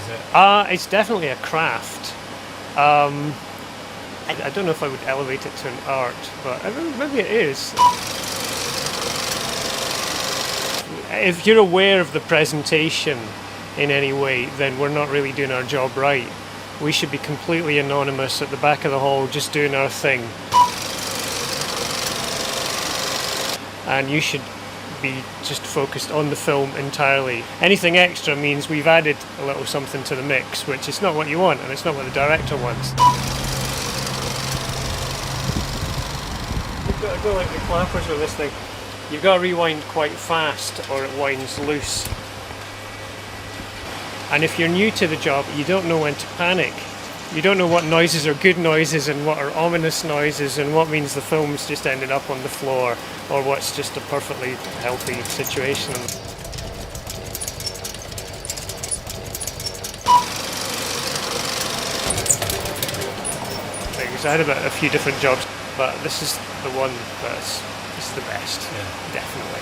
is it? It's definitely a craft. I don't know if I would elevate it to an art, but maybe it is. If you're aware of the presentation in any way, then we're not really doing our job right. We should be completely anonymous at the back of the hall, just doing our thing. And you should be just focused on the film entirely. Anything extra means we've added a little something to the mix, which is not what you want, and it's not what the director wants. You've got to go like the clappers with this thing. You've got to rewind quite fast or it winds loose. And if you're new to the job, you don't know when to panic. You don't know what noises are good noises and what are ominous noises and what means the film's just ended up on the floor or what's just a perfectly healthy situation. I had a few different jobs, but this is the one that's the best, definitely.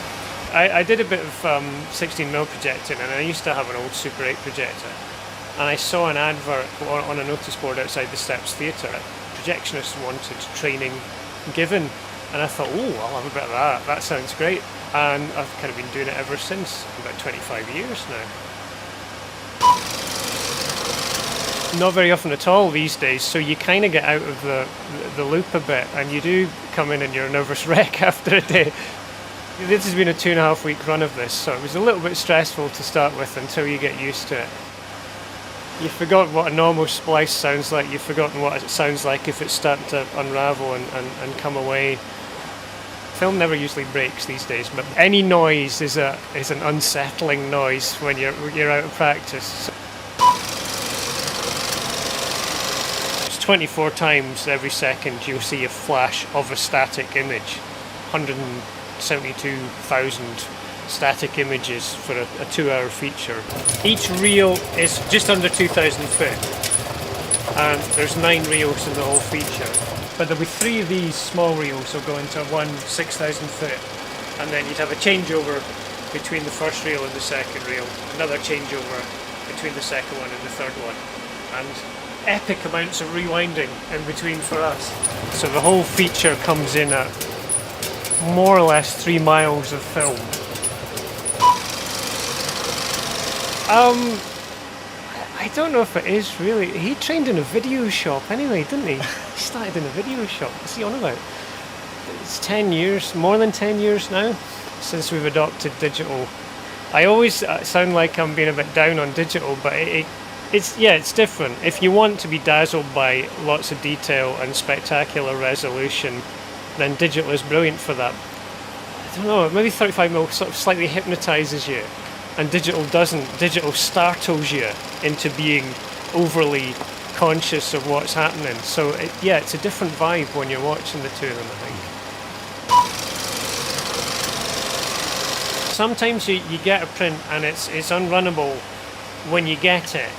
I did a bit of 16mm projecting, and I used to have an old Super 8 projector, and I saw an advert on a notice board outside the Steps Theatre. Projectionists wanted training given, and I thought, oh, I'll have a bit of that. That sounds great, and I've kind of been doing it ever since, about 25 years now. Not very often at all these days, so you kind of get out of the loop a bit, and you do come in and you're a nervous wreck after a day. This has been a 2.5 week run of this, so it was a little bit stressful to start with until you get used to it. You've forgotten what a normal splice sounds like, you've forgotten what it sounds like if it's starting to unravel and come away. Film never usually breaks these days, but any noise is an unsettling noise when you're out of practice. 24 times every second you'll see a flash of a static image. 172,000 static images for a 2-hour feature. Each reel is just under 2,000 foot, and there's 9 reels in the whole feature. But there'll be 3 of these small reels will go into one 6,000 foot, and then you'd have a changeover between the first reel and the second reel, another changeover between the second one and the third one, and epic amounts of rewinding in between for us. So the whole feature comes in at more or less 3 miles of film. I don't know if it is really. He trained in a video shop anyway, didn't he? He started in a video shop. What's he on about? It's 10 years, more than 10 years now, since we've adopted digital. I always sound like I'm being a bit down on digital, but it's different. If you want to be dazzled by lots of detail and spectacular resolution, then digital is brilliant for that. I don't know, maybe 35mm sort of slightly hypnotises you, and digital doesn't. Digital startles you into being overly conscious of what's happening. So it's a different vibe when you're watching the two of them, I think. Sometimes you get a print and it's unrunnable when you get it,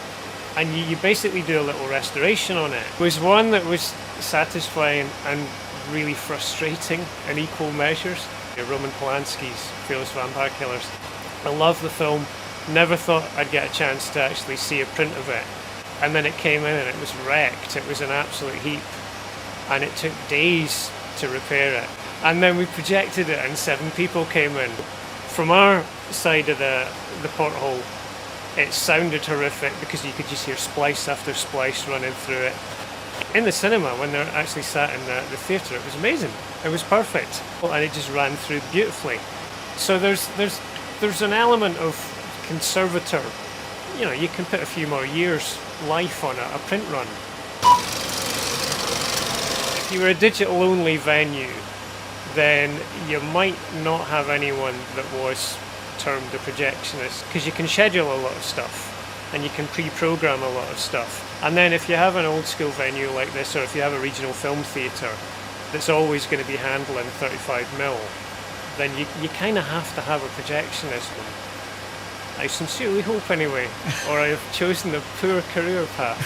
and you basically do a little restoration on it. It was one that was satisfying and really frustrating in equal measures. Roman Polanski's Fearless Vampire Killers. I love the film, never thought I'd get a chance to actually see a print of it. And then it came in and it was wrecked, it was an absolute heap. And it took days to repair it. And then we projected it and 7 people came in. From our side of the porthole, it sounded horrific because you could just hear splice after splice running through it. In the cinema, when they're actually sat in the theatre, it was amazing. It was perfect, and it just ran through beautifully. So there's an element of conservator. You know, you can put a few more years' life on a print run. If you were a digital-only venue, then you might not have anyone that was termed a projectionist, because you can schedule a lot of stuff and you can pre-program a lot of stuff. And then if you have an old school venue like this, or if you have a regional film theatre that's always going to be handling 35mm, then you kind of have to have a projectionist. I sincerely hope anyway, or I have chosen a poor career path.